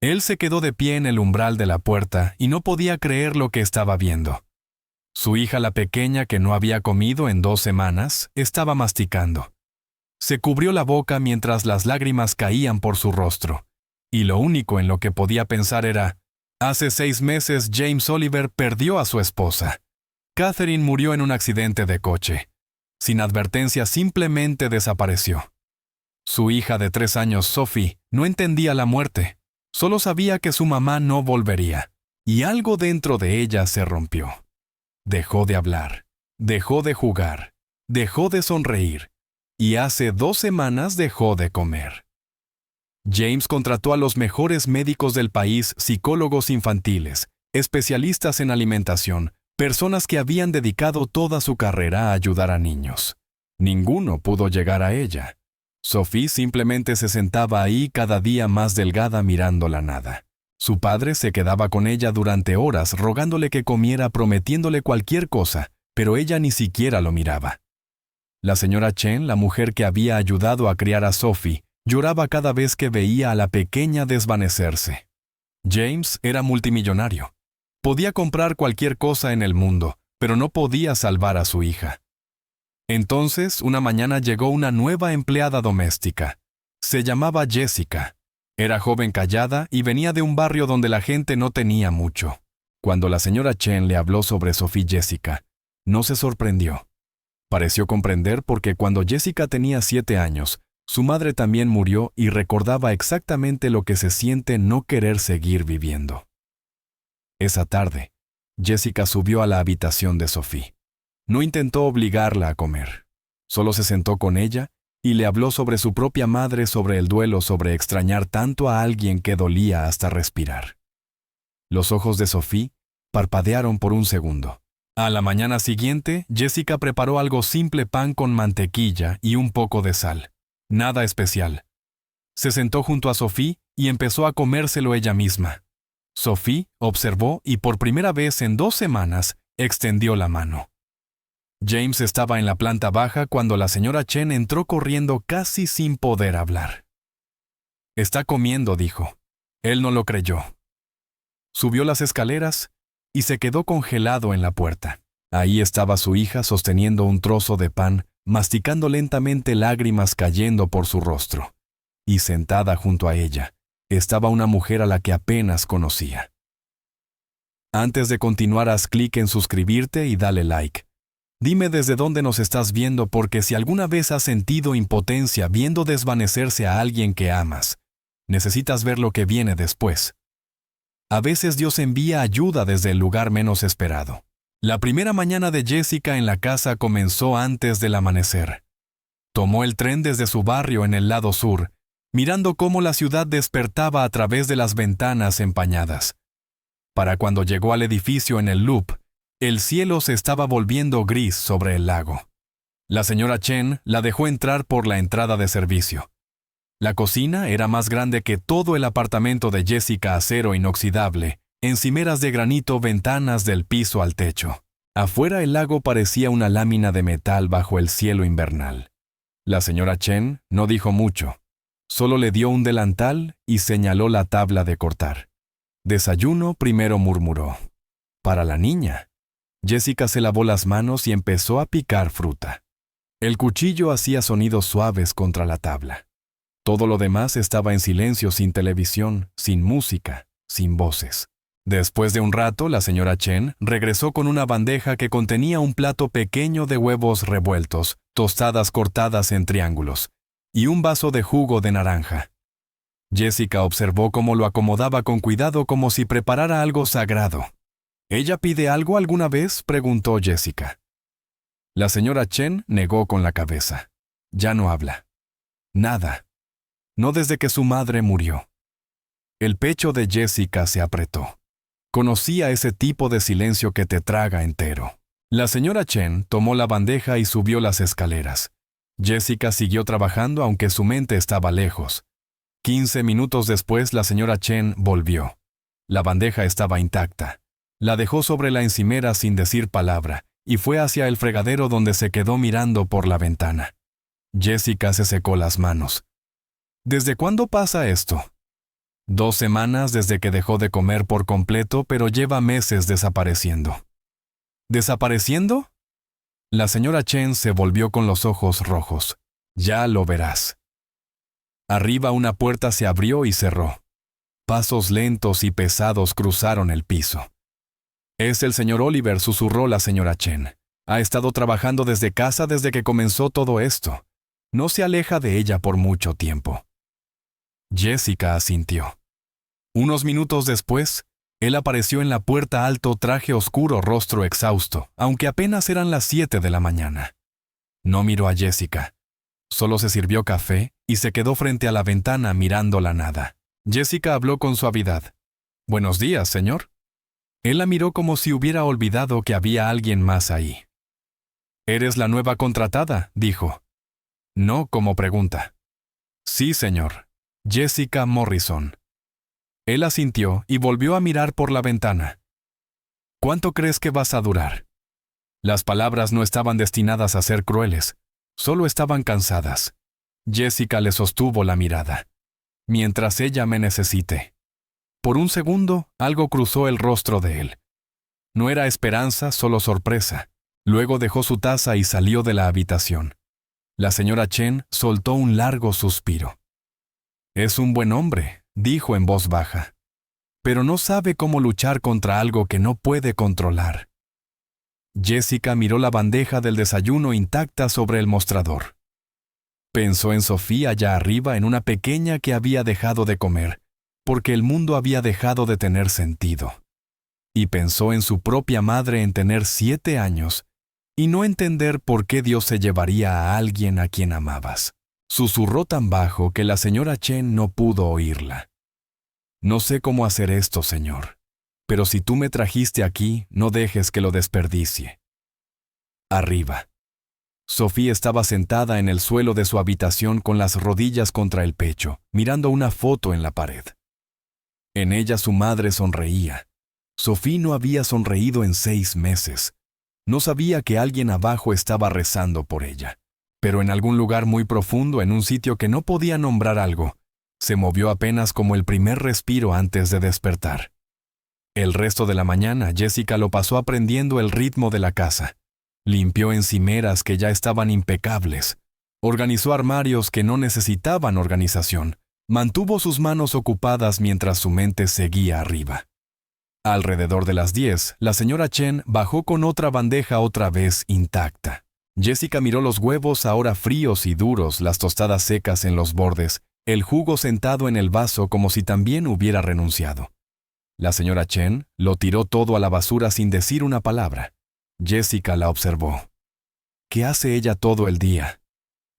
Él se quedó de pie en el umbral de la puerta y no podía creer lo que estaba viendo. Su hija, la pequeña que no había comido en 2 semanas, estaba masticando. Se cubrió la boca mientras las lágrimas caían por su rostro, y lo único en lo que podía pensar era: hace 6 meses James Oliver perdió a su esposa. Catherine murió en un accidente de coche. Sin advertencia, simplemente desapareció. Su hija de 3 años, Sophie, no entendía la muerte. Solo sabía que su mamá no volvería, y algo dentro de ella se rompió. Dejó de hablar, dejó de jugar, dejó de sonreír, y hace 2 semanas dejó de comer. James contrató a los mejores médicos del país, psicólogos infantiles, especialistas en alimentación, personas que habían dedicado toda su carrera a ayudar a niños. Ninguno pudo llegar a ella. Sophie simplemente se sentaba ahí cada día más delgada mirando la nada. Su padre se quedaba con ella durante horas rogándole que comiera, prometiéndole cualquier cosa, pero ella ni siquiera lo miraba. La señora Chen, la mujer que había ayudado a criar a Sophie, lloraba cada vez que veía a la pequeña desvanecerse. James era multimillonario. Podía comprar cualquier cosa en el mundo, pero no podía salvar a su hija. Entonces, una mañana llegó una nueva empleada doméstica. Se llamaba Jessica. Era joven, callada y venía de un barrio donde la gente no tenía mucho. Cuando la señora Chen le habló sobre Sophie Jessica, no se sorprendió. Pareció comprender porque cuando Jessica tenía 7 años, su madre también murió y recordaba exactamente lo que se siente no querer seguir viviendo. Esa tarde, Jessica subió a la habitación de Sophie. No intentó obligarla a comer. Solo se sentó con ella y le habló sobre su propia madre, sobre el duelo, sobre extrañar tanto a alguien que dolía hasta respirar. Los ojos de Sophie parpadearon por un segundo. A la mañana siguiente, Jessica preparó algo simple: pan con mantequilla y un poco de sal. Nada especial. Se sentó junto a Sophie y empezó a comérselo ella misma. Sophie observó y por primera vez en 2 semanas extendió la mano. James estaba en la planta baja cuando la señora Chen entró corriendo casi sin poder hablar. «Está comiendo», dijo. Él no lo creyó. Subió las escaleras y se quedó congelado en la puerta. Ahí estaba su hija sosteniendo un trozo de pan, masticando lentamente, lágrimas cayendo por su rostro. Y sentada junto a ella estaba una mujer a la que apenas conocía. Antes de continuar, haz clic en suscribirte y dale like. Dime desde dónde nos estás viendo, porque si alguna vez has sentido impotencia viendo desvanecerse a alguien que amas, necesitas ver lo que viene después. A veces Dios envía ayuda desde el lugar menos esperado. La primera mañana de Jessica en la casa comenzó antes del amanecer. Tomó el tren desde su barrio en el lado sur, mirando cómo la ciudad despertaba a través de las ventanas empañadas. Para cuando llegó al edificio en el Loop, el cielo se estaba volviendo gris sobre el lago. La señora Chen la dejó entrar por la entrada de servicio. La cocina era más grande que todo el apartamento de Jessica, acero inoxidable, encimeras de granito, ventanas del piso al techo. Afuera el lago parecía una lámina de metal bajo el cielo invernal. La señora Chen no dijo mucho, solo le dio un delantal y señaló la tabla de cortar. «Desayuno», primero murmuró. «Para la niña». Jessica se lavó las manos y empezó a picar fruta. El cuchillo hacía sonidos suaves contra la tabla. Todo lo demás estaba en silencio, sin televisión, sin música, sin voces. Después de un rato, la señora Chen regresó con una bandeja que contenía un plato pequeño de huevos revueltos, tostadas cortadas en triángulos, y un vaso de jugo de naranja. Jessica observó cómo lo acomodaba con cuidado, como si preparara algo sagrado. «¿Ella pide algo alguna vez?», preguntó Jessica. La señora Chen negó con la cabeza. «Ya no habla. Nada. No desde que su madre murió». El pecho de Jessica se apretó. Conocía ese tipo de silencio que te traga entero. La señora Chen tomó la bandeja y subió las escaleras. Jessica siguió trabajando aunque su mente estaba lejos. 15 minutos después, la señora Chen volvió. La bandeja estaba intacta. La dejó sobre la encimera sin decir palabra y fue hacia el fregadero, donde se quedó mirando por la ventana. Jessica se secó las manos. «¿Desde cuándo pasa esto?». 2 semanas desde que dejó de comer por completo, pero lleva meses desapareciendo. ¿Desapareciendo? La señora Chen se volvió con los ojos rojos. Ya lo verás. Arriba una puerta se abrió y cerró. Pasos lentos y pesados cruzaron el piso. Es el señor Oliver, susurró la señora Chen. Ha estado trabajando desde casa desde que comenzó todo esto. No se aleja de ella por mucho tiempo. Jessica asintió. Unos minutos después, él apareció en la puerta alto, traje oscuro, rostro exhausto, aunque apenas eran las 7 de la mañana. No miró a Jessica. Solo se sirvió café y se quedó frente a la ventana mirando la nada. Jessica habló con suavidad. «Buenos días, señor». Él la miró como si hubiera olvidado que había alguien más ahí. «¿Eres la nueva contratada?», dijo. No como pregunta. «Sí, señor. Jessica Morrison». Él asintió y volvió a mirar por la ventana. «¿Cuánto crees que vas a durar?». Las palabras no estaban destinadas a ser crueles, solo estaban cansadas. Jessica le sostuvo la mirada. «Mientras ella me necesite». Por un segundo, algo cruzó el rostro de él. No era esperanza, solo sorpresa. Luego dejó su taza y salió de la habitación. La señora Chen soltó un largo suspiro. «Es un buen hombre», dijo en voz baja, «pero no sabe cómo luchar contra algo que no puede controlar». Jessica miró la bandeja del desayuno intacta sobre el mostrador. Pensó en Sofía allá arriba, en una pequeña que había dejado de comer, porque el mundo había dejado de tener sentido. Y pensó en su propia madre en tener 7 años y no entender por qué Dios se llevaría a alguien a quien amabas. Susurró tan bajo que la señora Chen no pudo oírla. «No sé cómo hacer esto, señor, pero si tú me trajiste aquí, no dejes que lo desperdicie». Arriba. Sofía estaba sentada en el suelo de su habitación con las rodillas contra el pecho, mirando una foto en la pared. En ella su madre sonreía. Sofía no había sonreído en 6 meses. No sabía que alguien abajo estaba rezando por ella. Pero en algún lugar muy profundo, en un sitio que no podía nombrar algo, se movió apenas como el primer respiro antes de despertar. El resto de la mañana, Jessica lo pasó aprendiendo el ritmo de la casa. Limpió encimeras que ya estaban impecables. Organizó armarios que no necesitaban organización. Mantuvo sus manos ocupadas mientras su mente seguía arriba. Alrededor de las 10, la señora Chen bajó con otra bandeja otra vez intacta. Jessica miró los huevos ahora fríos y duros, las tostadas secas en los bordes, el jugo sentado en el vaso como si también hubiera renunciado. La señora Chen lo tiró todo a la basura sin decir una palabra. Jessica la observó. ¿Qué hace ella todo el día?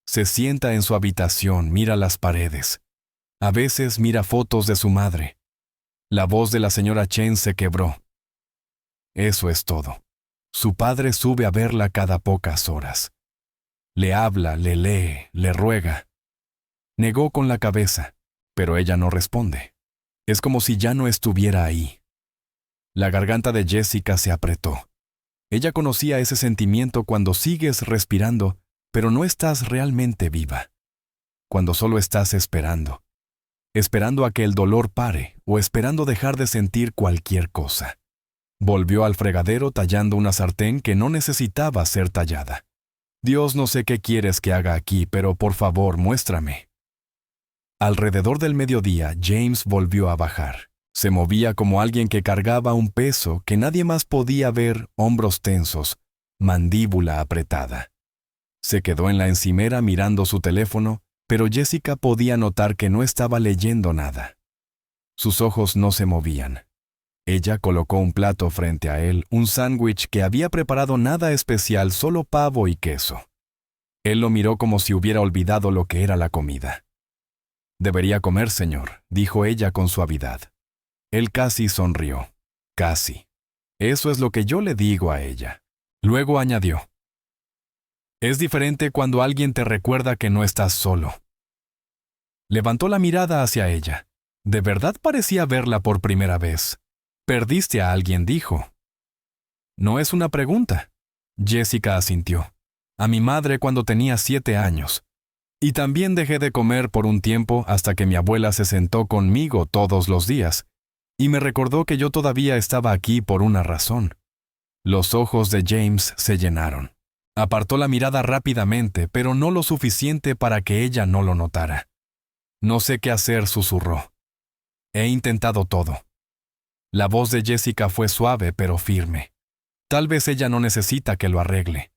Se sienta en su habitación, mira las paredes. A veces mira fotos de su madre. La voz de la señora Chen se quebró. Eso es todo. Su padre sube a verla cada pocas horas. Le habla, le lee, le ruega. Negó con la cabeza, pero ella no responde. Es como si ya no estuviera ahí. La garganta de Jessica se apretó. Ella conocía ese sentimiento cuando sigues respirando, pero no estás realmente viva. Cuando solo estás esperando. Esperando a que el dolor pare o esperando dejar de sentir cualquier cosa. Volvió al fregadero tallando una sartén que no necesitaba ser tallada. Dios, no sé qué quieres que haga aquí, pero por favor, muéstrame. Alrededor del mediodía, James volvió a bajar. Se movía como alguien que cargaba un peso que nadie más podía ver, hombros tensos, mandíbula apretada. Se quedó en la encimera mirando su teléfono, pero Jessica podía notar que no estaba leyendo nada. Sus ojos no se movían. Ella colocó un plato frente a él, un sándwich que había preparado nada especial, solo pavo y queso. Él lo miró como si hubiera olvidado lo que era la comida. «Debería comer, señor», dijo ella con suavidad. Él casi sonrió. Casi. Eso es lo que yo le digo a ella. Luego añadió. «Es diferente cuando alguien te recuerda que no estás solo». Levantó la mirada hacia ella. De verdad parecía verla por primera vez. «Perdiste a alguien», dijo. «No es una pregunta». Jessica asintió. «A mi madre cuando tenía 7 años. Y también dejé de comer por un tiempo hasta que mi abuela se sentó conmigo todos los días, y me recordó que yo todavía estaba aquí por una razón. Los ojos de James se llenaron. Apartó la mirada rápidamente, pero no lo suficiente para que ella no lo notara. No sé qué hacer, susurró. He intentado todo. La voz de Jessica fue suave pero firme. Tal vez ella no necesita que lo arregle.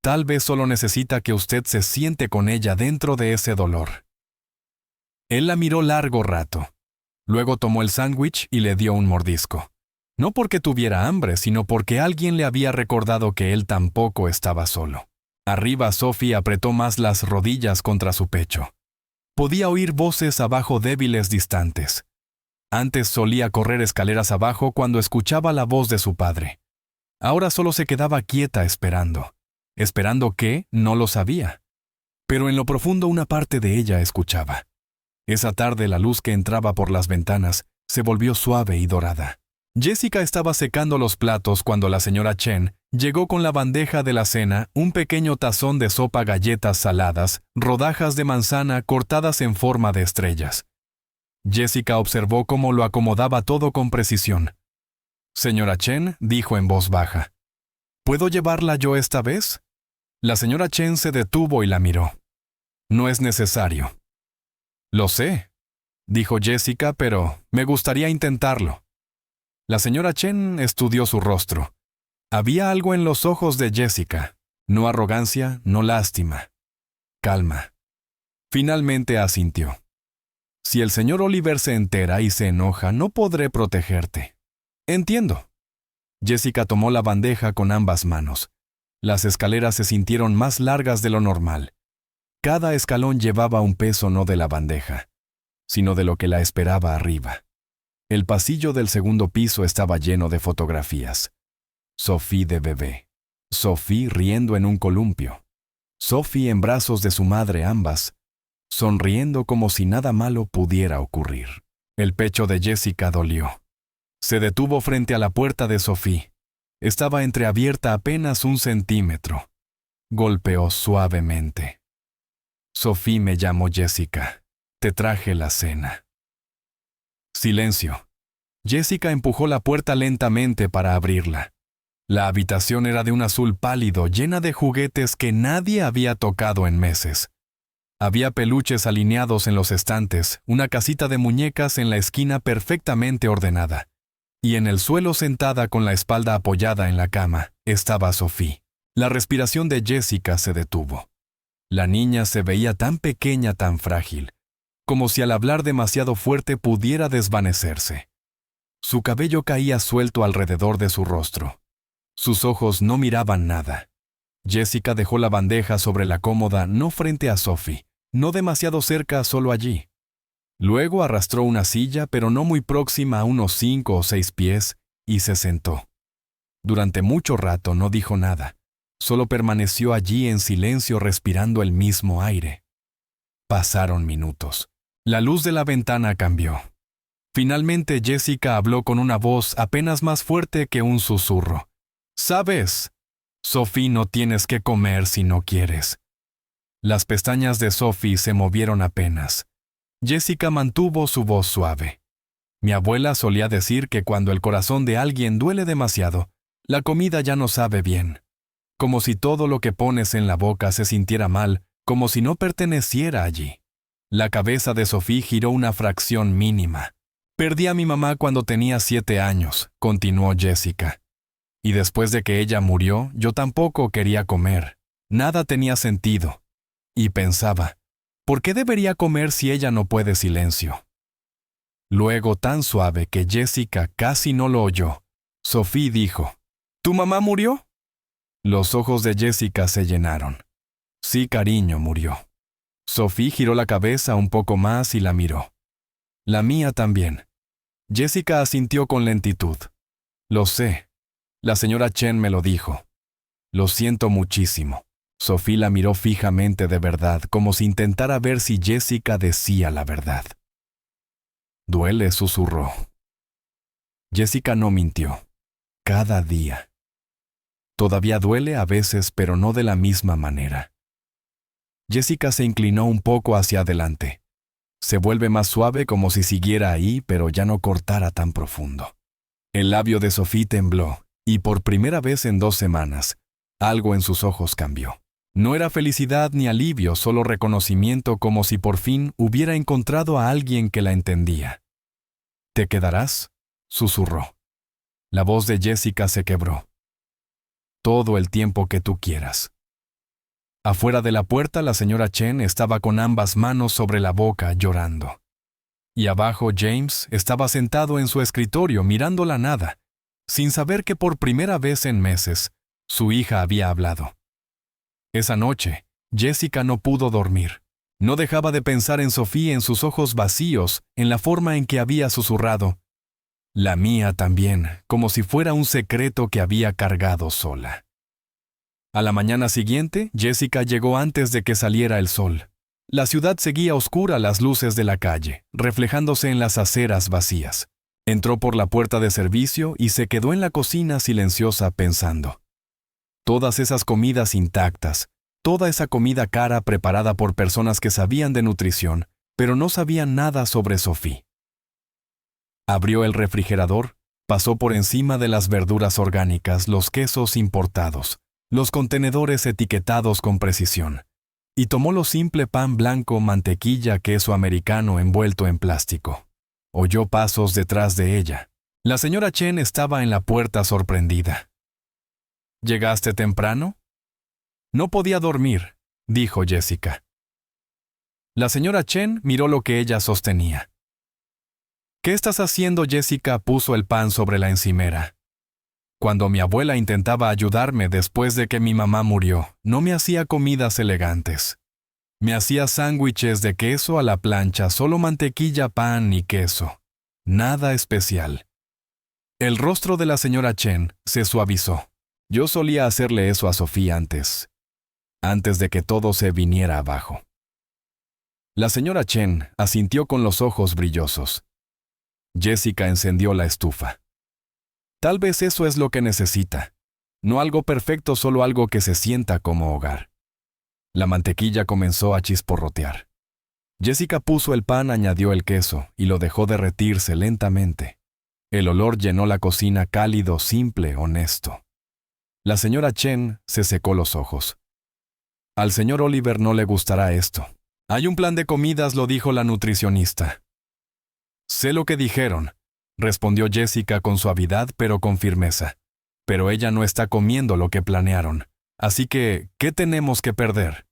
Tal vez solo necesita que usted se siente con ella dentro de ese dolor. Él la miró largo rato. Luego tomó el sándwich y le dio un mordisco. No porque tuviera hambre, sino porque alguien le había recordado que él tampoco estaba solo. Arriba, Sophie apretó más las rodillas contra su pecho. Podía oír voces abajo débiles distantes. Antes solía correr escaleras abajo cuando escuchaba la voz de su padre. Ahora solo se quedaba quieta esperando. ¿Esperando qué? No lo sabía. Pero en lo profundo una parte de ella escuchaba. Esa tarde la luz que entraba por las ventanas se volvió suave y dorada. Jessica estaba secando los platos cuando la señora Chen llegó con la bandeja de la cena, un pequeño tazón de sopa, galletas saladas, rodajas de manzana cortadas en forma de estrellas. Jessica observó cómo lo acomodaba todo con precisión. «Señora Chen», dijo en voz baja, «¿puedo llevarla yo esta vez?» La señora Chen se detuvo y la miró. «No es necesario». «Lo sé», dijo Jessica, «pero me gustaría intentarlo». La señora Chen estudió su rostro. Había algo en los ojos de Jessica. No arrogancia, no lástima. Calma. Finalmente asintió. «Si el señor Oliver se entera y se enoja, no podré protegerte». «Entiendo». Jessica tomó la bandeja con ambas manos. Las escaleras se sintieron más largas de lo normal. Cada escalón llevaba un peso no de la bandeja, sino de lo que la esperaba arriba. El pasillo del segundo piso estaba lleno de fotografías. Sophie de bebé. Sophie riendo en un columpio. Sophie en brazos de su madre, ambas, sonriendo como si nada malo pudiera ocurrir. El pecho de Jessica dolió. Se detuvo frente a la puerta de Sophie. Estaba entreabierta apenas 1 centímetro. Golpeó suavemente. «Sophie, me llamo Jessica. Te traje la cena». Silencio. Jessica empujó la puerta lentamente para abrirla. La habitación era de un azul pálido, llena de juguetes que nadie había tocado en meses. Había peluches alineados en los estantes, una casita de muñecas en la esquina perfectamente ordenada. Y en el suelo, sentada con la espalda apoyada en la cama, estaba Sophie. La respiración de Jessica se detuvo. La niña se veía tan pequeña, tan frágil, como si al hablar demasiado fuerte pudiera desvanecerse. Su cabello caía suelto alrededor de su rostro. Sus ojos no miraban nada. Jessica dejó la bandeja sobre la cómoda, no frente a Sophie, no demasiado cerca, solo allí. Luego arrastró una silla, pero no muy próxima, a unos 5 o 6 pies, y se sentó. Durante mucho rato no dijo nada. Solo permaneció allí en silencio, respirando el mismo aire. Pasaron minutos. La luz de la ventana cambió. Finalmente Jessica habló con una voz apenas más fuerte que un susurro. «¿Sabes? Sophie, no tienes que comer si no quieres». Las pestañas de Sophie se movieron apenas. Jessica mantuvo su voz suave. «Mi abuela solía decir que cuando el corazón de alguien duele demasiado, la comida ya no sabe bien. Como si todo lo que pones en la boca se sintiera mal, como si no perteneciera allí». La cabeza de Sophie giró una fracción mínima. «Perdí a mi mamá cuando tenía 7 años», continuó Jessica. «Y después de que ella murió, yo tampoco quería comer. Nada tenía sentido. Y pensaba, ¿por qué debería comer si ella no puede silencio?» Luego, tan suave que Jessica casi no lo oyó, Sophie dijo, «¿Tu mamá murió?» Los ojos de Jessica se llenaron. «Sí, cariño, murió». Sophie giró la cabeza un poco más y la miró. «La mía también». Jessica asintió con lentitud. «Lo sé. La señora Chen me lo dijo. Lo siento muchísimo». Sophie la miró fijamente, de verdad, como si intentara ver si Jessica decía la verdad. «Duele», susurró. Jessica no mintió. Cada día. Todavía duele a veces, pero no de la misma manera. Jessica se inclinó un poco hacia adelante. Se vuelve más suave como si siguiera ahí, pero ya no cortara tan profundo. El labio de Sophie tembló, y por primera vez en 2 semanas, algo en sus ojos cambió. No era felicidad ni alivio, solo reconocimiento, como si por fin hubiera encontrado a alguien que la entendía. «¿Te quedarás?», susurró. La voz de Jessica se quebró. «Todo el tiempo que tú quieras». Afuera de la puerta, la señora Chen estaba con ambas manos sobre la boca, llorando. Y abajo James estaba sentado en su escritorio mirando la nada, sin saber que por primera vez en meses, su hija había hablado. Esa noche, Jessica no pudo dormir. No dejaba de pensar en Sophie, en sus ojos vacíos, en la forma en que había susurrado. La mía también, como si fuera un secreto que había cargado sola. A la mañana siguiente, Jessica llegó antes de que saliera el sol. La ciudad seguía oscura, las luces de la calle, reflejándose en las aceras vacías. Entró por la puerta de servicio y se quedó en la cocina silenciosa pensando. Todas esas comidas intactas, toda esa comida cara preparada por personas que sabían de nutrición, pero no sabían nada sobre Sophie. Abrió el refrigerador, pasó por encima de las verduras orgánicas, los quesos importados, los contenedores etiquetados con precisión, y tomó lo simple: pan blanco, mantequilla, queso americano envuelto en plástico. Oyó pasos detrás de ella. La señora Chen estaba en la puerta sorprendida. «¿Llegaste temprano?» «No podía dormir», dijo Jessica. La señora Chen miró lo que ella sostenía. «¿Qué estás haciendo?» Jessica puso el pan sobre la encimera. «Cuando mi abuela intentaba ayudarme después de que mi mamá murió, no me hacía comidas elegantes. Me hacía sándwiches de queso a la plancha, solo mantequilla, pan y queso. Nada especial». El rostro de la señora Chen se suavizó. «Yo solía hacerle eso a Sophie antes de que todo se viniera abajo». La señora Chen asintió con los ojos brillosos. Jessica encendió la estufa. «Tal vez eso es lo que necesita. No algo perfecto, solo algo que se sienta como hogar». La mantequilla comenzó a chisporrotear. Jessica puso el pan, añadió el queso y lo dejó derretirse lentamente. El olor llenó la cocina, cálido, simple, honesto. La señora Chen se secó los ojos. «Al señor Oliver no le gustará esto. Hay un plan de comidas», lo dijo la nutricionista. «Sé lo que dijeron», respondió Jessica con suavidad pero con firmeza. «Pero ella no está comiendo lo que planearon. Así que, ¿qué tenemos que perder?»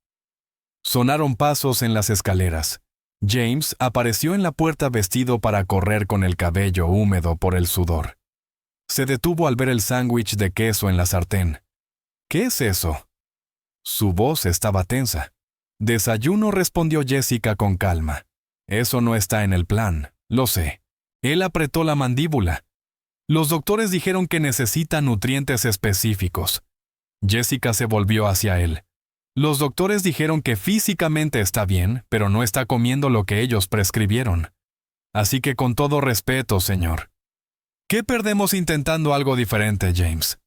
Sonaron pasos en las escaleras. James apareció en la puerta vestido para correr, con el cabello húmedo por el sudor. Se detuvo al ver el sándwich de queso en la sartén. «¿Qué es eso?» Su voz estaba tensa. «Desayuno», respondió Jessica con calma. «Eso no está en el plan, lo sé». Él apretó la mandíbula. «Los doctores dijeron que necesita nutrientes específicos». Jessica se volvió hacia él. «Los doctores dijeron que físicamente está bien, pero no está comiendo lo que ellos prescribieron. Así que, con todo respeto, señor, ¿qué perdemos intentando algo diferente, James?»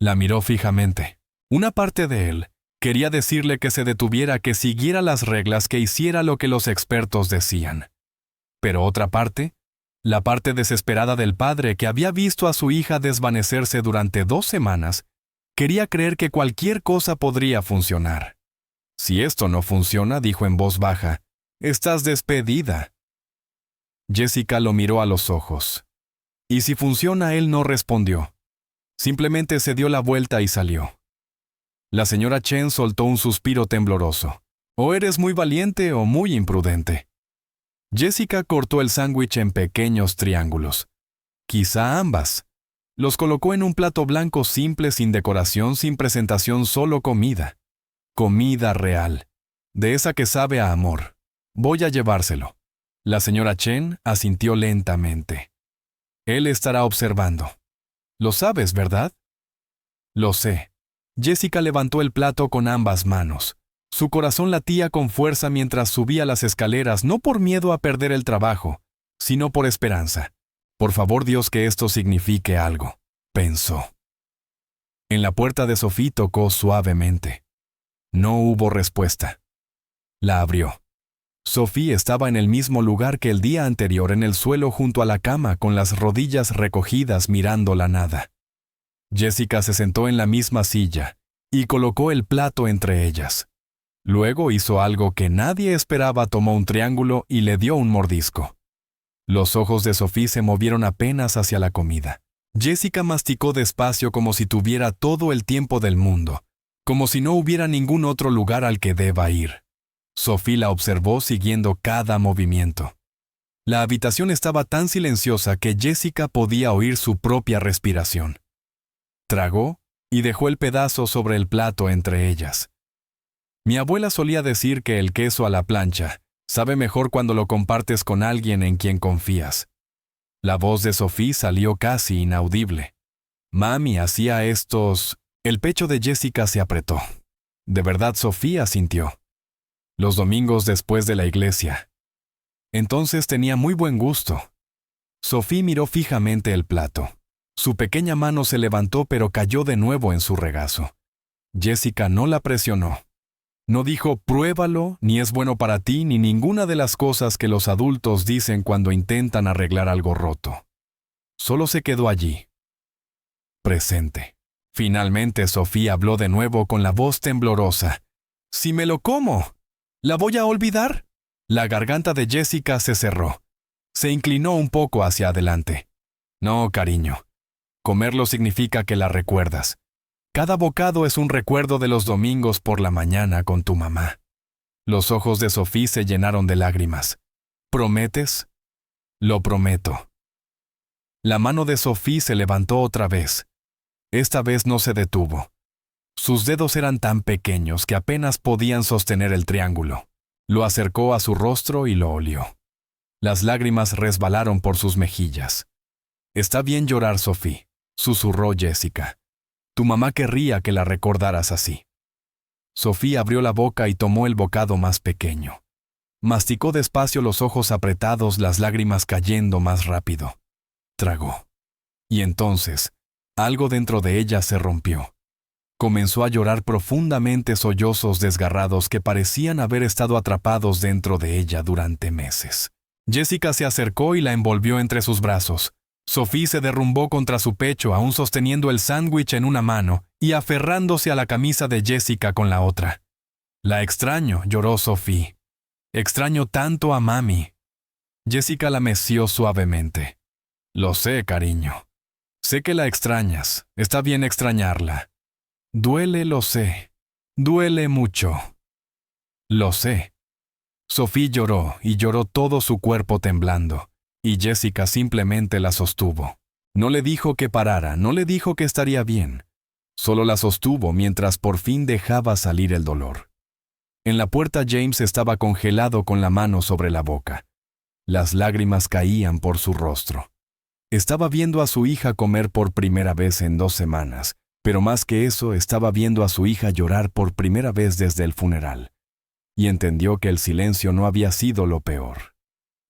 La miró fijamente. Una parte de él quería decirle que se detuviera, que siguiera las reglas, que hiciera lo que los expertos decían. Pero otra parte, la parte desesperada del padre que había visto a su hija desvanecerse durante 2 semanas, quería creer que cualquier cosa podría funcionar. «Si esto no funciona», dijo en voz baja, «estás despedida». Jessica lo miró a los ojos. «¿Y si funciona?». Él no respondió. Simplemente se dio la vuelta y salió. La señora Chen soltó un suspiro tembloroso. «O eres muy valiente o muy imprudente». Jessica cortó el sándwich en pequeños triángulos. Quizá ambas. Los colocó en un plato blanco simple, sin decoración, sin presentación, solo comida. Comida real. De esa que sabe a amor. «Voy a llevárselo». La señora Chen asintió lentamente. «Él estará observando». «Lo sabes, ¿verdad?» «Lo sé». Jessica levantó el plato con ambas manos. Su corazón latía con fuerza mientras subía las escaleras, no por miedo a perder el trabajo, sino por esperanza. «Por favor, Dios, que esto signifique algo», pensó. En la puerta de Sophie tocó suavemente. No hubo respuesta. La abrió. Sophie estaba en el mismo lugar que el día anterior, en el suelo junto a la cama, con las rodillas recogidas mirando la nada. Jessica se sentó en la misma silla y colocó el plato entre ellas. Luego hizo algo que nadie esperaba, tomó un triángulo y le dio un mordisco. Los ojos de Sophie se movieron apenas hacia la comida. Jessica masticó despacio como si tuviera todo el tiempo del mundo, como si no hubiera ningún otro lugar al que deba ir. Sophie la observó siguiendo cada movimiento. La habitación estaba tan silenciosa que Jessica podía oír su propia respiración. Tragó y dejó el pedazo sobre el plato entre ellas. Mi abuela solía decir que el queso a la plancha sabe mejor cuando lo compartes con alguien en quien confías. La voz de Sophie salió casi inaudible. Mami hacía estos... El pecho de Jessica se apretó. De verdad, Sophie asintió. Los domingos después de la iglesia. Entonces tenía muy buen gusto. Sophie miró fijamente el plato. Su pequeña mano se levantó pero cayó de nuevo en su regazo. Jessica no la presionó. No dijo pruébalo, ni es bueno para ti, ni ninguna de las cosas que los adultos dicen cuando intentan arreglar algo roto. Solo se quedó allí, presente. Finalmente Sophie habló de nuevo con la voz temblorosa. «Si me lo como, ¿la voy a olvidar?» La garganta de Jessica se cerró. Se inclinó un poco hacia adelante. «No, cariño. Comerlo significa que la recuerdas. Cada bocado es un recuerdo de los domingos por la mañana con tu mamá». Los ojos de Sophie se llenaron de lágrimas. «¿Prometes?» «Lo prometo». La mano de Sophie se levantó otra vez. Esta vez no se detuvo. Sus dedos eran tan pequeños que apenas podían sostener el triángulo. Lo acercó a su rostro y lo olió. Las lágrimas resbalaron por sus mejillas. «Está bien llorar, Sophie», susurró Jessica. «Tu mamá querría que la recordaras así». Sophie abrió la boca y tomó el bocado más pequeño. Masticó despacio, los ojos apretados, las lágrimas cayendo más rápido. Tragó. Y entonces, algo dentro de ella se rompió. Comenzó a llorar profundamente, sollozos desgarrados que parecían haber estado atrapados dentro de ella durante meses. Jessica se acercó y la envolvió entre sus brazos. Sophie se derrumbó contra su pecho, aún sosteniendo el sándwich en una mano y aferrándose a la camisa de Jessica con la otra. «La extraño», lloró Sophie. «Extraño tanto a mami». Jessica la meció suavemente. «Lo sé, cariño. Sé que la extrañas. Está bien extrañarla. Duele, lo sé. Duele mucho». «Lo sé». Sophie lloró y lloró todo su cuerpo temblando. Y Jessica simplemente la sostuvo. No le dijo que parara, no le dijo que estaría bien. Solo la sostuvo mientras por fin dejaba salir el dolor. En la puerta James estaba congelado con la mano sobre la boca. Las lágrimas caían por su rostro. Estaba viendo a su hija comer por primera vez en 2 semanas, pero más que eso, estaba viendo a su hija llorar por primera vez desde el funeral. Y entendió que el silencio no había sido lo peor.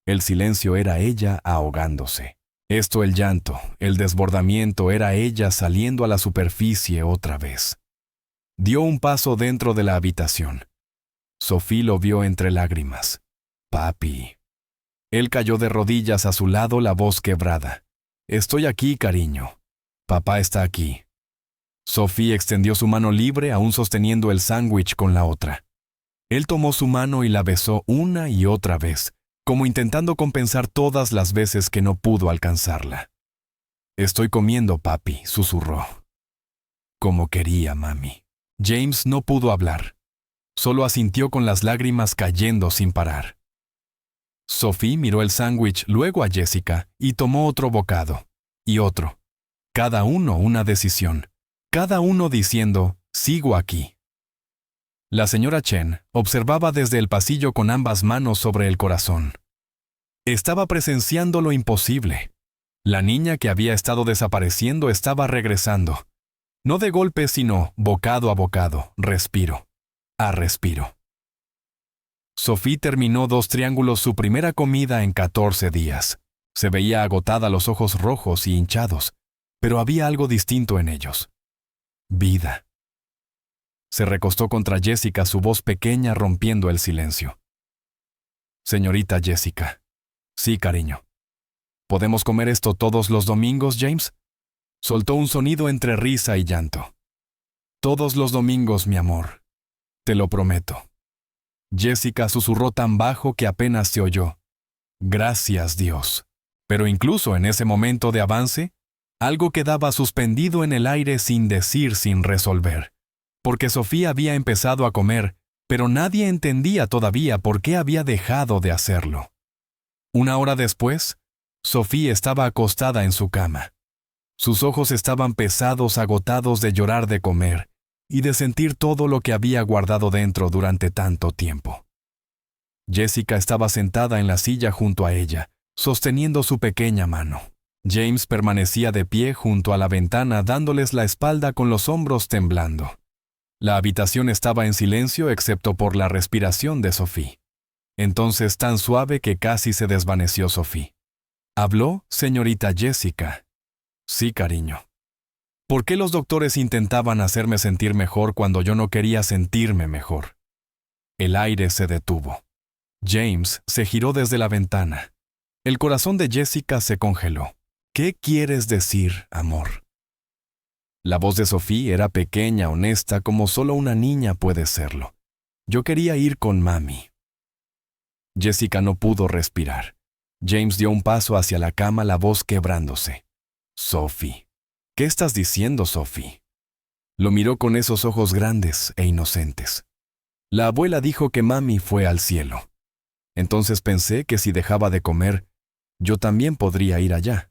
El silencio era ella ahogándose. Esto, el llanto, el desbordamiento, era ella saliendo a la superficie otra vez. Dio un paso dentro de la habitación. Sophie lo vio entre lágrimas. «Papi». Él cayó de rodillas a su lado, la voz quebrada. «Estoy aquí, cariño. Papá está aquí». Sophie extendió su mano libre, aún sosteniendo el sándwich con la otra. Él tomó su mano y la besó una y otra vez, como intentando compensar todas las veces que no pudo alcanzarla. «Estoy comiendo, papi», susurró. «Como quería, mami». James no pudo hablar. Solo asintió con las lágrimas cayendo sin parar. Sophie miró el sándwich, luego a Jessica, y tomó otro bocado. Y otro. Cada uno una decisión. Cada uno diciendo, «Sigo aquí». La señora Chen observaba desde el pasillo con ambas manos sobre el corazón. Estaba presenciando lo imposible. La niña que había estado desapareciendo estaba regresando. No de golpe, sino bocado a bocado, respiro a respiro. Sophie terminó 2 triángulos, su primera comida en 14 días. Se veía agotada, los ojos rojos y hinchados, pero había algo distinto en ellos. Vida. Se recostó contra Jessica, su voz pequeña rompiendo el silencio. Señorita Jessica. Sí, cariño. ¿Podemos comer esto todos los domingos, James? Soltó un sonido entre risa y llanto. Todos los domingos, mi amor. Te lo prometo. Jessica susurró tan bajo que apenas se oyó. Gracias, Dios. Pero incluso en ese momento de avance, algo quedaba suspendido en el aire sin decir, sin resolver. Porque Sofía había empezado a comer, pero nadie entendía todavía por qué había dejado de hacerlo. Una hora después, Sofía estaba acostada en su cama. Sus ojos estaban pesados, agotados de llorar de comer y de sentir todo lo que había guardado dentro durante tanto tiempo. Jessica estaba sentada en la silla junto a ella, sosteniendo su pequeña mano. James permanecía de pie junto a la ventana, dándoles la espalda con los hombros temblando. La habitación estaba en silencio excepto por la respiración de Sophie. Entonces tan suave que casi se desvaneció Sophie. ¿Habló, señorita Jessica? Sí, cariño. ¿Por qué los doctores intentaban hacerme sentir mejor cuando yo no quería sentirme mejor? El aire se detuvo. James se giró desde la ventana. El corazón de Jessica se congeló. ¿Qué quieres decir, amor? La voz de Sophie era pequeña, honesta, como solo una niña puede serlo. Yo quería ir con mami. Jessica no pudo respirar. James dio un paso hacia la cama, la voz quebrándose. Sophie. ¿Qué estás diciendo, Sophie? Lo miró con esos ojos grandes e inocentes. La abuela dijo que mami fue al cielo. Entonces pensé que si dejaba de comer, yo también podría ir allá.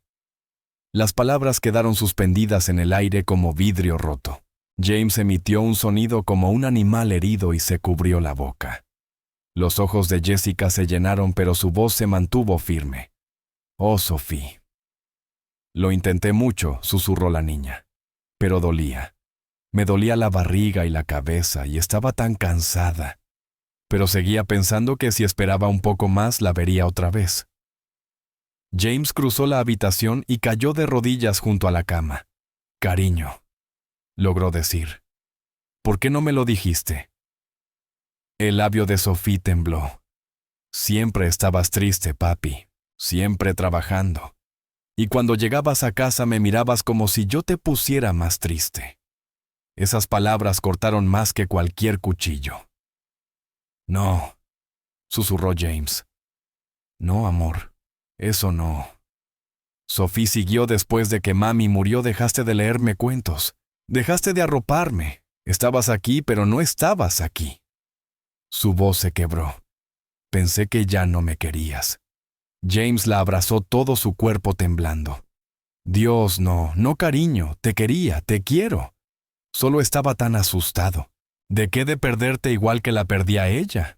Las palabras quedaron suspendidas en el aire como vidrio roto. James emitió un sonido como un animal herido y se cubrió la boca. Los ojos de Jessica se llenaron, pero su voz se mantuvo firme. Oh, Sophie. Lo intenté mucho, susurró la niña. Pero dolía. Me dolía la barriga y la cabeza y estaba tan cansada. Pero seguía pensando que si esperaba un poco más la vería otra vez. James cruzó la habitación y cayó de rodillas junto a la cama. Cariño, logró decir. ¿Por qué no me lo dijiste? El labio de Sophie tembló. Siempre estabas triste, papi. Siempre trabajando. Y cuando llegabas a casa me mirabas como si yo te pusiera más triste. Esas palabras cortaron más que cualquier cuchillo. No, susurró James. No, amor. Eso no. Sophie siguió. Después de que mami murió dejaste de leerme cuentos. Dejaste de arroparme. Estabas aquí, pero no estabas aquí. Su voz se quebró. Pensé que ya no me querías. James la abrazó, todo su cuerpo temblando. Dios, no, cariño, te quería, te quiero. Solo estaba tan asustado. ¿De qué de perderte igual que la perdí a ella?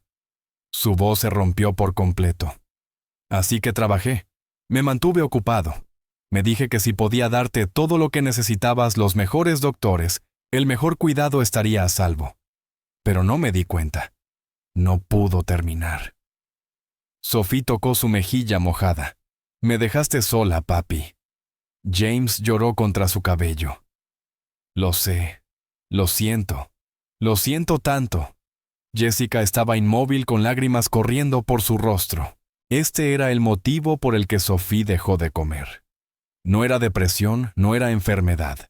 Su voz se rompió por completo. Así que trabajé. Me mantuve ocupado. Me dije que si podía darte todo lo que necesitabas, los mejores doctores, el mejor cuidado, estaría a salvo. Pero no me di cuenta. No pudo terminar. Sophie tocó su mejilla mojada. Me dejaste sola, papi. James lloró contra su cabello. Lo sé. Lo siento. Lo siento tanto. Jessica estaba inmóvil con lágrimas corriendo por su rostro. Este era el motivo por el que Sophie dejó de comer. No era depresión, no era enfermedad.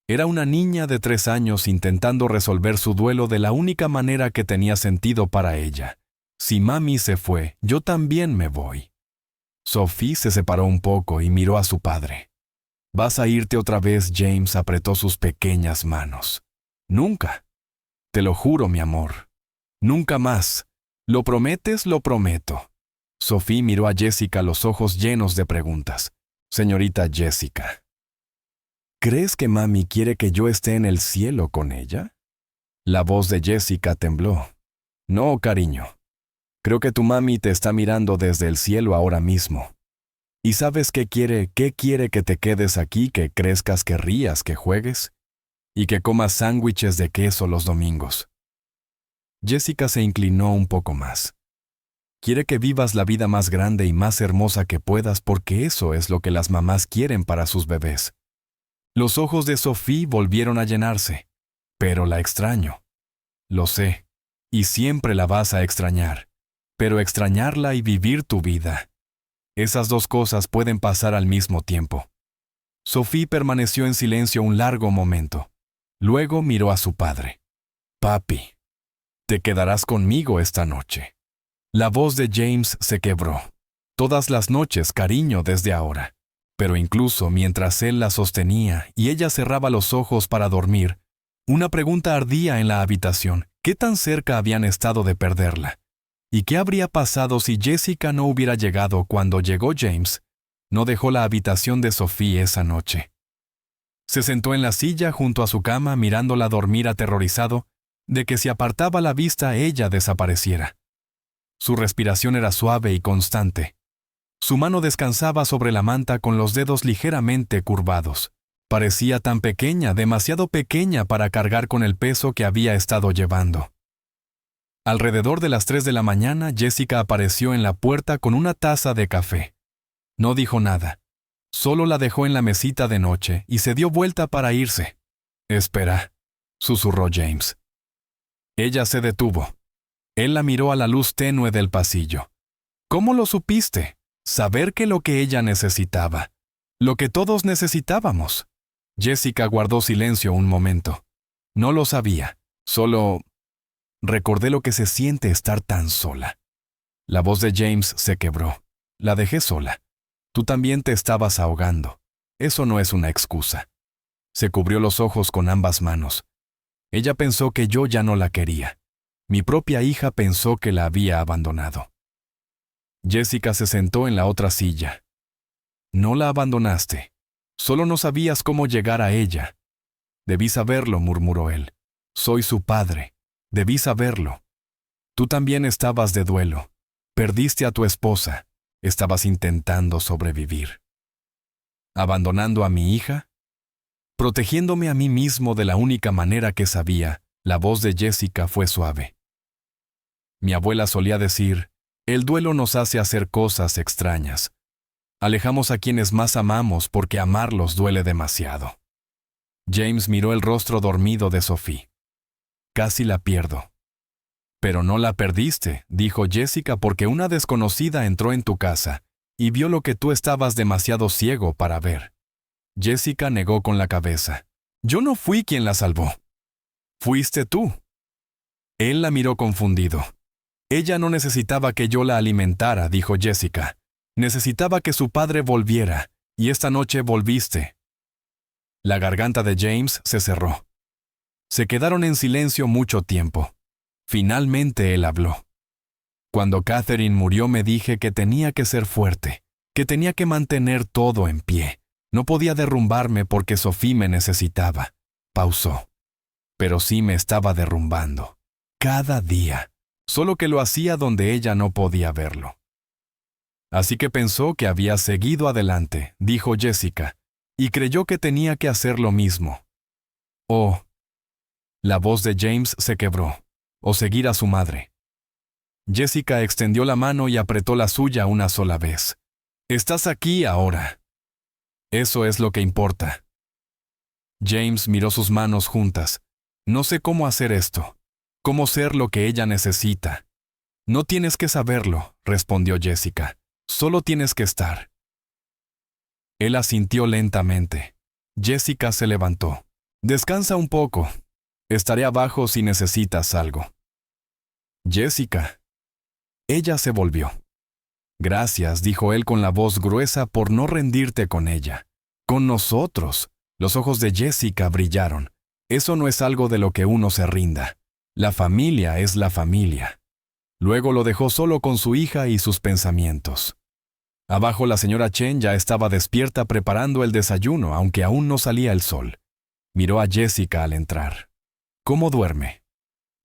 Era una niña de 3 años intentando resolver su duelo de la única manera que tenía sentido para ella. Si mami se fue, yo también me voy. Sophie se separó un poco y miró a su padre. ¿Vas a irte otra vez? James apretó sus pequeñas manos. Nunca. Te lo juro, mi amor. Nunca más. ¿Lo prometes? Lo prometo. Sophie miró a Jessica, los ojos llenos de preguntas. Señorita Jessica, ¿crees que mami quiere que yo esté en el cielo con ella? La voz de Jessica tembló. No, cariño. Creo que tu mami te está mirando desde el cielo ahora mismo. ¿Y sabes qué quiere? ¿Qué quiere? Que te quedes aquí, que crezcas, que rías, que juegues y que comas sándwiches de queso los domingos. Jessica se inclinó un poco más. Quiere que vivas la vida más grande y más hermosa que puedas, porque eso es lo que las mamás quieren para sus bebés. Los ojos de Sophie volvieron a llenarse. Pero la extraño. Lo sé, y siempre la vas a extrañar, pero extrañarla y vivir tu vida. Esas dos cosas pueden pasar al mismo tiempo. Sophie permaneció en silencio un largo momento. Luego miró a su padre. Papi, te quedarás conmigo esta noche. La voz de James se quebró. Todas las noches, cariño, desde ahora. Pero incluso mientras él la sostenía y ella cerraba los ojos para dormir, una pregunta ardía en la habitación. ¿Qué tan cerca habían estado de perderla? ¿Y qué habría pasado si Jessica no hubiera llegado cuando llegó James? No dejó la habitación de Sophie esa noche. Se sentó en la silla junto a su cama mirándola dormir aterrorizado de que si apartaba la vista ella desapareciera. Su respiración era suave y constante. Su mano descansaba sobre la manta con los dedos ligeramente curvados. Parecía tan pequeña, demasiado pequeña para cargar con el peso que había estado llevando. Alrededor de las 3 de la mañana, Jessica apareció en la puerta con una taza de café. No dijo nada. Solo la dejó en la mesita de noche y se dio vuelta para irse. «Espera», susurró James. Ella se detuvo. Él la miró a la luz tenue del pasillo. «¿Cómo lo supiste? Saber que lo que ella necesitaba. Lo que todos necesitábamos». Jessica guardó silencio un momento. No lo sabía. Solo recordé lo que se siente estar tan sola. La voz de James se quebró. La dejé sola. Tú también te estabas ahogando. Eso no es una excusa. Se cubrió los ojos con ambas manos. Ella pensó que yo ya no la quería. Mi propia hija pensó que la había abandonado. Jessica se sentó en la otra silla. No la abandonaste. Solo no sabías cómo llegar a ella. Debí saberlo, murmuró él. Soy su padre. Debí saberlo. Tú también estabas de duelo. Perdiste a tu esposa. Estabas intentando sobrevivir. ¿Abandonando a mi hija? Protegiéndome a mí mismo de la única manera que sabía, la voz de Jessica fue suave. Mi abuela solía decir, el duelo nos hace hacer cosas extrañas. Alejamos a quienes más amamos porque amarlos duele demasiado. James miró el rostro dormido de Sophie. Casi la pierdo. Pero no la perdiste, dijo Jessica, porque una desconocida entró en tu casa y vio lo que tú estabas demasiado ciego para ver. Jessica negó con la cabeza. Yo no fui quien la salvó. Fuiste tú. Él la miró confundido. Ella no necesitaba que yo la alimentara, dijo Jessica. Necesitaba que su padre volviera, y esta noche volviste. La garganta de James se cerró. Se quedaron en silencio mucho tiempo. Finalmente él habló. Cuando Catherine murió me dije que tenía que ser fuerte, que tenía que mantener todo en pie. No podía derrumbarme porque Sophie me necesitaba. Pausó. Pero sí me estaba derrumbando. Cada día. Solo que lo hacía donde ella no podía verlo. Así que pensó que había seguido adelante, dijo Jessica, y creyó que tenía que hacer lo mismo. Oh. La voz de James se quebró. O seguir a su madre. Jessica extendió la mano y apretó la suya una sola vez. Estás aquí ahora. Eso es lo que importa. James miró sus manos juntas. No sé cómo hacer esto. Cómo ser lo que ella necesita. No tienes que saberlo, respondió Jessica. Solo tienes que estar. Él asintió lentamente. Jessica se levantó. Descansa un poco. Estaré abajo si necesitas algo. Jessica. Ella se volvió. Gracias, dijo él con la voz gruesa, por no rendirte con ella. Con nosotros. Los ojos de Jessica brillaron. Eso no es algo de lo que uno se rinda. La familia es la familia. Luego lo dejó solo con su hija y sus pensamientos. Abajo la señora Chen ya estaba despierta preparando el desayuno, aunque aún no salía el sol. Miró a Jessica al entrar. ¿Cómo duerme?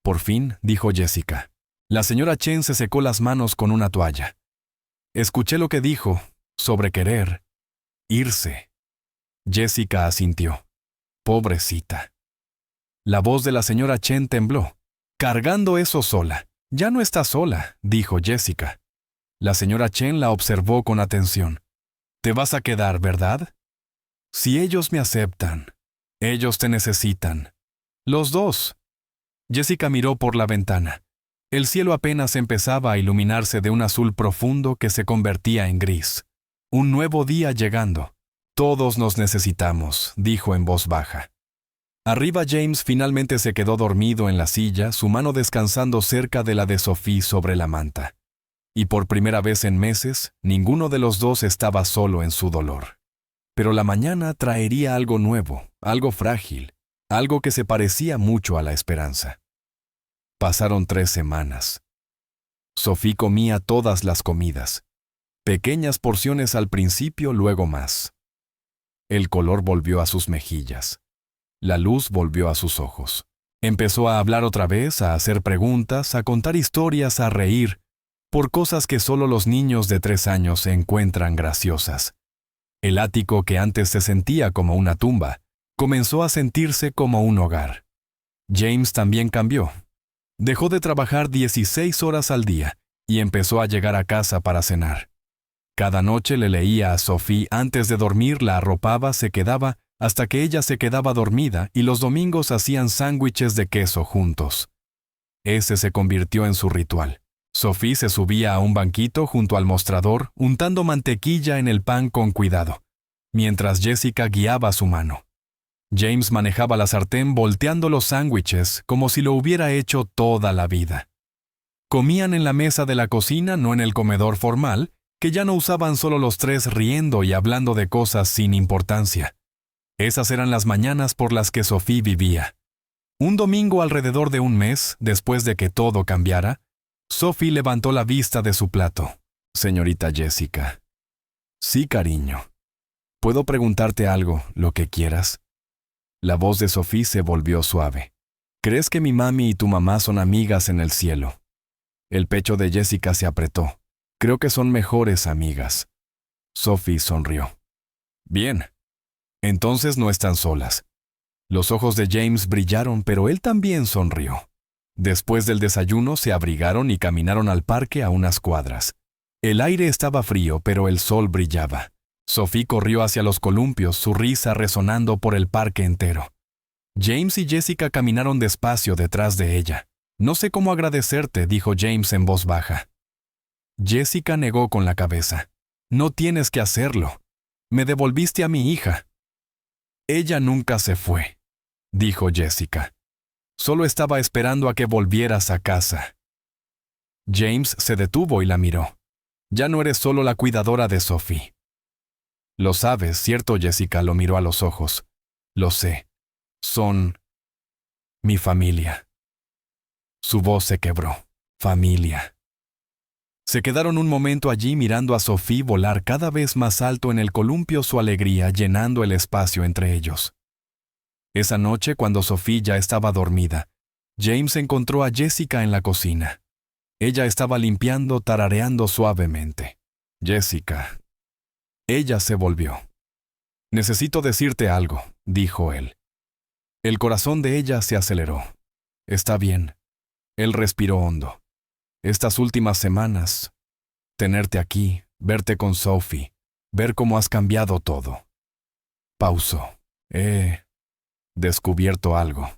Por fin, dijo Jessica. La señora Chen se secó las manos con una toalla. Escuché lo que dijo, sobre querer irse. Jessica asintió. Pobrecita. La voz de la señora Chen tembló. Cargando eso sola. Ya no está sola, dijo Jessica. La señora Chen la observó con atención. Te vas a quedar, ¿verdad? Si ellos me aceptan. Ellos te necesitan. Los dos. Jessica miró por la ventana. El cielo apenas empezaba a iluminarse de un azul profundo que se convertía en gris. Un nuevo día llegando. Todos nos necesitamos, dijo en voz baja. Arriba James finalmente se quedó dormido en la silla, su mano descansando cerca de la de Sophie sobre la manta. Y por primera vez en meses, ninguno de los dos estaba solo en su dolor. Pero la mañana traería algo nuevo, algo frágil, algo que se parecía mucho a la esperanza. Pasaron 3 semanas. Sophie comía todas las comidas. Pequeñas porciones al principio, luego más. El color volvió a sus mejillas. La luz volvió a sus ojos. Empezó a hablar otra vez, a hacer preguntas, a contar historias, a reír, por cosas que solo los niños de 3 años se encuentran graciosas. El ático que antes se sentía como una tumba, comenzó a sentirse como un hogar. James también cambió. Dejó de trabajar 16 horas al día y empezó a llegar a casa para cenar. Cada noche le leía a Sophie antes de dormir, la arropaba, se quedaba hasta que ella se quedaba dormida y los domingos hacían sándwiches de queso juntos. Ese se convirtió en su ritual. Sophie se subía a un banquito junto al mostrador, untando mantequilla en el pan con cuidado, mientras Jessica guiaba su mano. James manejaba la sartén volteando los sándwiches como si lo hubiera hecho toda la vida. Comían en la mesa de la cocina, no en el comedor formal, que ya no usaban solo los 3 riendo y hablando de cosas sin importancia. Esas eran las mañanas por las que Sophie vivía. Un domingo alrededor de un mes, después de que todo cambiara, Sophie levantó la vista de su plato. «Señorita Jessica». «Sí, cariño. ¿Puedo preguntarte algo, lo que quieras?» La voz de Sophie se volvió suave. «¿Crees que mi mami y tu mamá son amigas en el cielo?» El pecho de Jessica se apretó. «Creo que son mejores amigas». Sophie sonrió. «Bien. Entonces no están solas». Los ojos de James brillaron, pero él también sonrió. Después del desayuno se abrigaron y caminaron al parque a unas cuadras. El aire estaba frío, pero el sol brillaba. Sophie corrió hacia los columpios, su risa resonando por el parque entero. James y Jessica caminaron despacio detrás de ella. «No sé cómo agradecerte», dijo James en voz baja. Jessica negó con la cabeza. «No tienes que hacerlo. Me devolviste a mi hija». «Ella nunca se fue», dijo Jessica. «Solo estaba esperando a que volvieras a casa». James se detuvo y la miró. «Ya no eres solo la cuidadora de Sophie». «Lo sabes, ¿cierto?» Jessica lo miró a los ojos. «Lo sé. Son mi familia». Su voz se quebró. «Familia». Se quedaron un momento allí mirando a Sophie volar cada vez más alto en el columpio, su alegría llenando el espacio entre ellos. Esa noche, cuando Sophie ya estaba dormida, James encontró a Jessica en la cocina. Ella estaba limpiando, tarareando suavemente. «Jessica». Ella se volvió. «Necesito decirte algo», dijo él. El corazón de ella se aceleró. «Está bien». Él respiró hondo. «Estas últimas semanas, tenerte aquí, verte con Sophie, ver cómo has cambiado todo». Pausó. «He descubierto algo».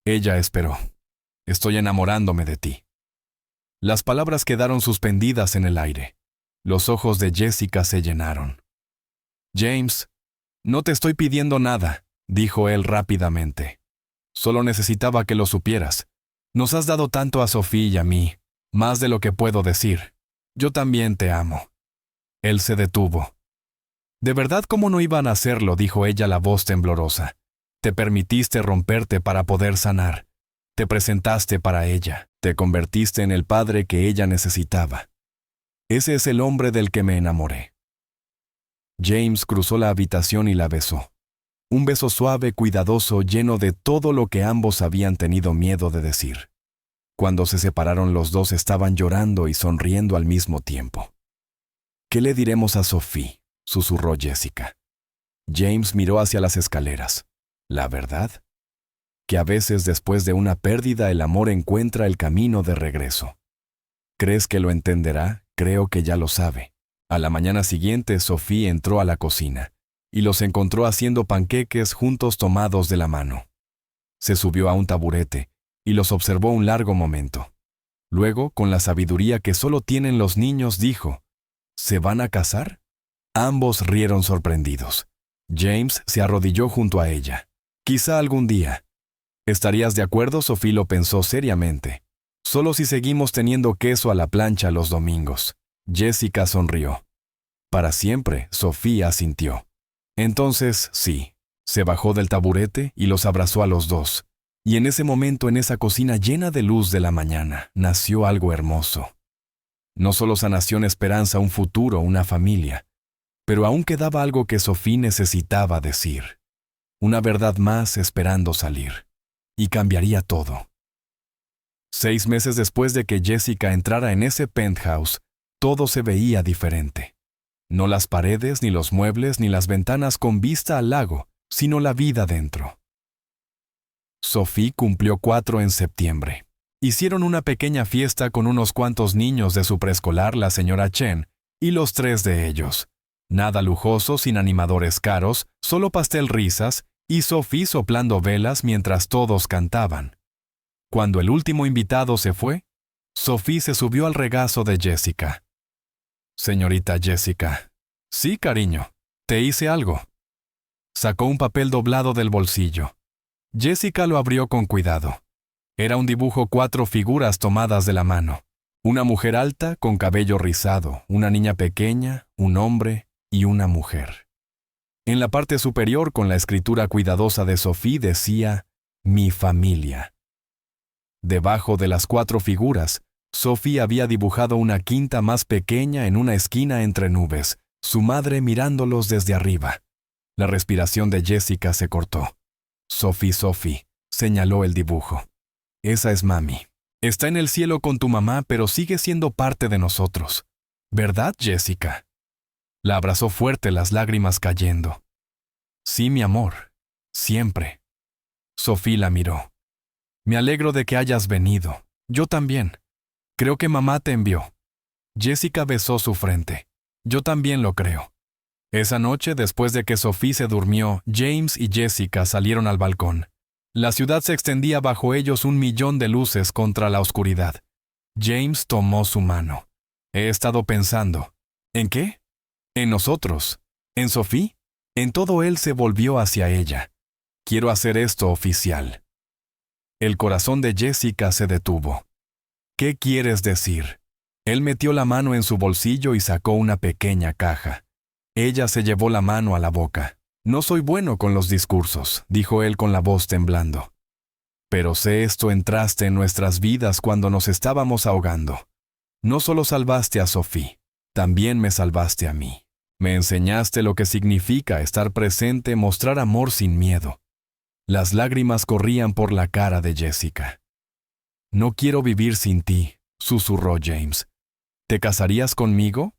Ella esperó. «Estoy enamorándome de ti». Las palabras quedaron suspendidas en el aire. Los ojos de Jessica se llenaron. «James, no te estoy pidiendo nada», dijo él rápidamente. «Solo necesitaba que lo supieras. Nos has dado tanto a Sophie y a mí, más de lo que puedo decir. Yo también te amo». Él se detuvo. «¿De verdad cómo no iban a hacerlo?», dijo ella, la voz temblorosa. «Te permitiste romperte para poder sanar. Te presentaste para ella. Te convertiste en el padre que ella necesitaba. Ese es el hombre del que me enamoré». James cruzó la habitación y la besó. Un beso suave, cuidadoso, lleno de todo lo que ambos habían tenido miedo de decir. Cuando se separaron, los dos estaban llorando y sonriendo al mismo tiempo. «¿Qué le diremos a Sophie?», susurró Jessica. James miró hacia las escaleras. «¿La verdad?». Que a veces después de una pérdida el amor encuentra el camino de regreso. ¿Crees que lo entenderá? Creo que ya lo sabe. A la mañana siguiente, Sophie entró a la cocina y los encontró haciendo panqueques juntos tomados de la mano. Se subió a un taburete y los observó un largo momento. Luego, con la sabiduría que solo tienen los niños, dijo, ¿se van a casar? Ambos rieron sorprendidos. James se arrodilló junto a ella. Quizá algún día. ¿Estarías de acuerdo? Sophie lo pensó seriamente. Solo si seguimos teniendo queso a la plancha los domingos. Jessica sonrió. Para siempre, Sophie asintió. Entonces, sí. Se bajó del taburete y los abrazó a los dos. Y en ese momento, en esa cocina llena de luz de la mañana, nació algo hermoso. No solo sanación, esperanza, un futuro, una familia. Pero aún quedaba algo que Sophie necesitaba decir. Una verdad más esperando salir. Y cambiaría todo. 6 meses después de que Jessica entrara en ese penthouse, todo se veía diferente. No las paredes, ni los muebles, ni las ventanas con vista al lago, sino la vida dentro. Sophie cumplió 4 en septiembre. Hicieron una pequeña fiesta con unos cuantos niños de su preescolar, la señora Chen, y los 3 de ellos. Nada lujoso, sin animadores caros, solo pastel, risas, y Sophie soplando velas mientras todos cantaban. Cuando el último invitado se fue, Sophie se subió al regazo de Jessica. «Señorita Jessica». «Sí, cariño. ¿Te hice algo?» Sacó un papel doblado del bolsillo. Jessica lo abrió con cuidado. Era un dibujo 4 figuras tomadas de la mano. Una mujer alta con cabello rizado, una niña pequeña, un hombre y una mujer. En la parte superior, con la escritura cuidadosa de Sophie, decía «Mi familia». Debajo de las 4 figuras, Sophie había dibujado una quinta más pequeña en una esquina entre nubes, su madre mirándolos desde arriba. La respiración de Jessica se cortó. «Sophie», señaló el dibujo. «Esa es mami. Está en el cielo con tu mamá, pero sigue siendo parte de nosotros. ¿Verdad, Jessica?» La abrazó fuerte, las lágrimas cayendo. «Sí, mi amor. Siempre». Sophie la miró. «Me alegro de que hayas venido. Yo también. Creo que mamá te envió». Jessica besó su frente. «Yo también lo creo». Esa noche, después de que Sophie se durmió, James y Jessica salieron al balcón. La ciudad se extendía bajo ellos 1.000.000 de luces contra la oscuridad. James tomó su mano. «He estado pensando». «¿En qué?» «En nosotros. ¿En Sophie?» En todo él se volvió hacia ella. «Quiero hacer esto oficial». El corazón de Jessica se detuvo. «¿Qué quieres decir?» Él metió la mano en su bolsillo y sacó una pequeña caja. Ella se llevó la mano a la boca. «No soy bueno con los discursos», dijo él con la voz temblando. «Pero sé esto, entraste en nuestras vidas cuando nos estábamos ahogando. No solo salvaste a Sophie, también me salvaste a mí. Me enseñaste lo que significa estar presente, mostrar amor sin miedo». Las lágrimas corrían por la cara de Jessica. «No quiero vivir sin ti», susurró James. «¿Te casarías conmigo?»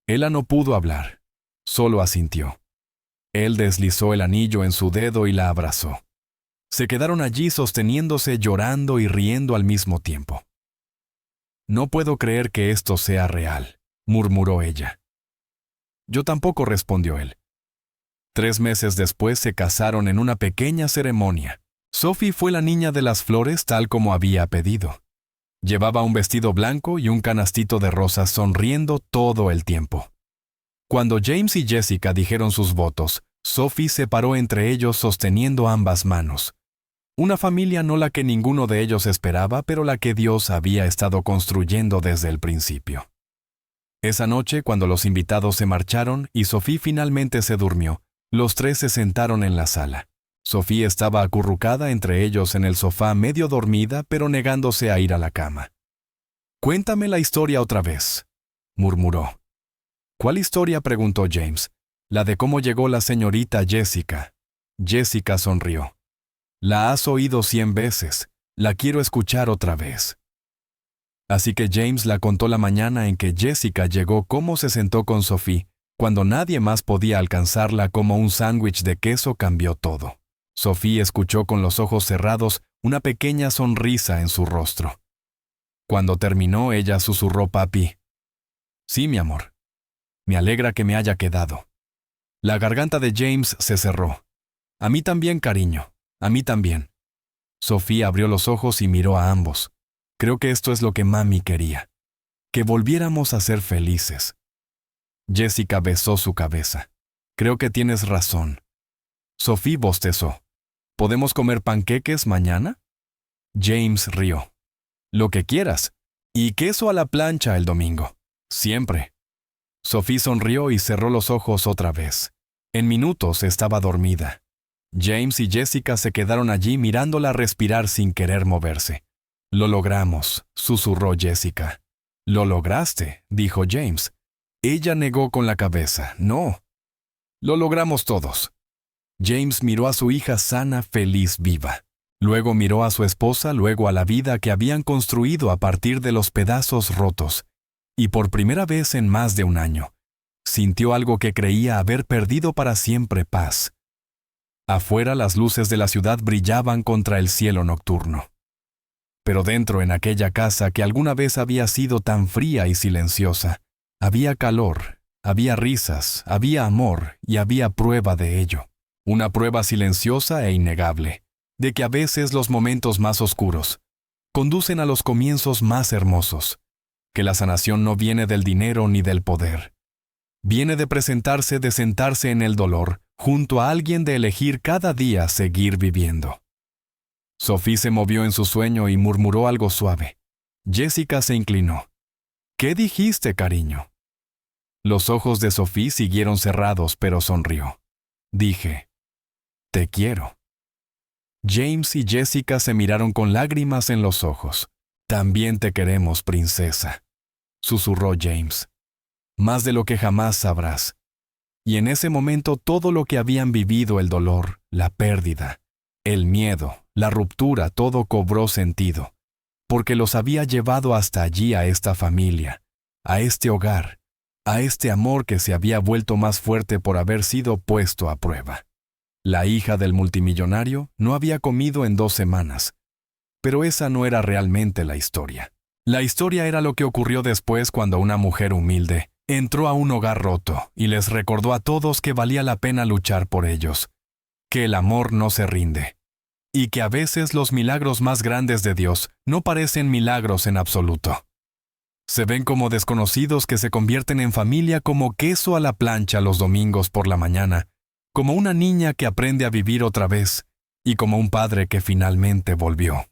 Ella no pudo hablar, solo asintió. Él deslizó el anillo en su dedo y la abrazó. Se quedaron allí sosteniéndose, llorando y riendo al mismo tiempo. «No puedo creer que esto sea real», murmuró ella. «Yo tampoco», respondió él. 3 meses después se casaron en una pequeña ceremonia. Sophie fue la niña de las flores tal como había pedido. Llevaba un vestido blanco y un canastito de rosas, sonriendo todo el tiempo. Cuando James y Jessica dijeron sus votos, Sophie se paró entre ellos sosteniendo ambas manos. Una familia no la que ninguno de ellos esperaba, pero la que Dios había estado construyendo desde el principio. Esa noche, cuando los invitados se marcharon y Sophie finalmente se durmió, los 3 se sentaron en la sala. Sophie estaba acurrucada entre ellos en el sofá, medio dormida, pero negándose a ir a la cama. «Cuéntame la historia otra vez», murmuró. «¿Cuál historia?», preguntó James. «La de cómo llegó la señorita Jessica». Jessica sonrió. «La has oído 100 veces. La quiero escuchar otra vez». Así que James la contó la mañana en que Jessica llegó, cómo se sentó con Sophie, cuando nadie más podía alcanzarla, como un sándwich de queso cambió todo. Sophie escuchó con los ojos cerrados, una pequeña sonrisa en su rostro. Cuando terminó, ella susurró: «Papi». «Sí, mi amor. Me alegra que me haya quedado». La garganta de James se cerró. «A mí también, cariño. A mí también». Sofía abrió los ojos y miró a ambos. Creo que esto es lo que mami quería. Que volviéramos a ser felices. Jessica besó su cabeza. Creo que tienes razón. Sophie bostezó. ¿Podemos comer panqueques mañana? James rió. Lo que quieras. Y queso a la plancha el domingo. Siempre. Sophie sonrió y cerró los ojos otra vez. En minutos estaba dormida. James y Jessica se quedaron allí mirándola respirar sin querer moverse. Lo logramos, susurró Jessica. Lo lograste, dijo James. Ella negó con la cabeza. No. Lo logramos todos. James miró a su hija sana, feliz, viva. Luego miró a su esposa, luego a la vida que habían construido a partir de los pedazos rotos. Y por primera vez en más de un año, sintió algo que creía haber perdido para siempre: paz. Afuera las luces de la ciudad brillaban contra el cielo nocturno. Pero dentro, en aquella casa que alguna vez había sido tan fría y silenciosa, había calor, había risas, había amor y había prueba de ello. Una prueba silenciosa e innegable, de que a veces los momentos más oscuros conducen a los comienzos más hermosos, que la sanación no viene del dinero ni del poder. Viene de presentarse, de sentarse en el dolor, junto a alguien, de elegir cada día seguir viviendo. Sophie se movió en su sueño y murmuró algo suave. Jessica se inclinó. ¿Qué dijiste, cariño? Los ojos de Sophie siguieron cerrados, pero sonrió. Dije, te quiero. James y Jessica se miraron con lágrimas en los ojos. También te queremos, princesa, susurró James. Más de lo que jamás sabrás. Y en ese momento todo lo que habían vivido, el dolor, la pérdida, el miedo, la ruptura, todo cobró sentido, porque los había llevado hasta allí, a esta familia, a este hogar, a este amor que se había vuelto más fuerte por haber sido puesto a prueba. La hija del multimillonario no había comido en 2 semanas, pero esa no era realmente la historia. La historia era lo que ocurrió después, cuando una mujer humilde entró a un hogar roto y les recordó a todos que valía la pena luchar por ellos, que el amor no se rinde, y que a veces los milagros más grandes de Dios no parecen milagros en absoluto. Se ven como desconocidos que se convierten en familia, como queso a la plancha los domingos por la mañana, como una niña que aprende a vivir otra vez, y como un padre que finalmente volvió.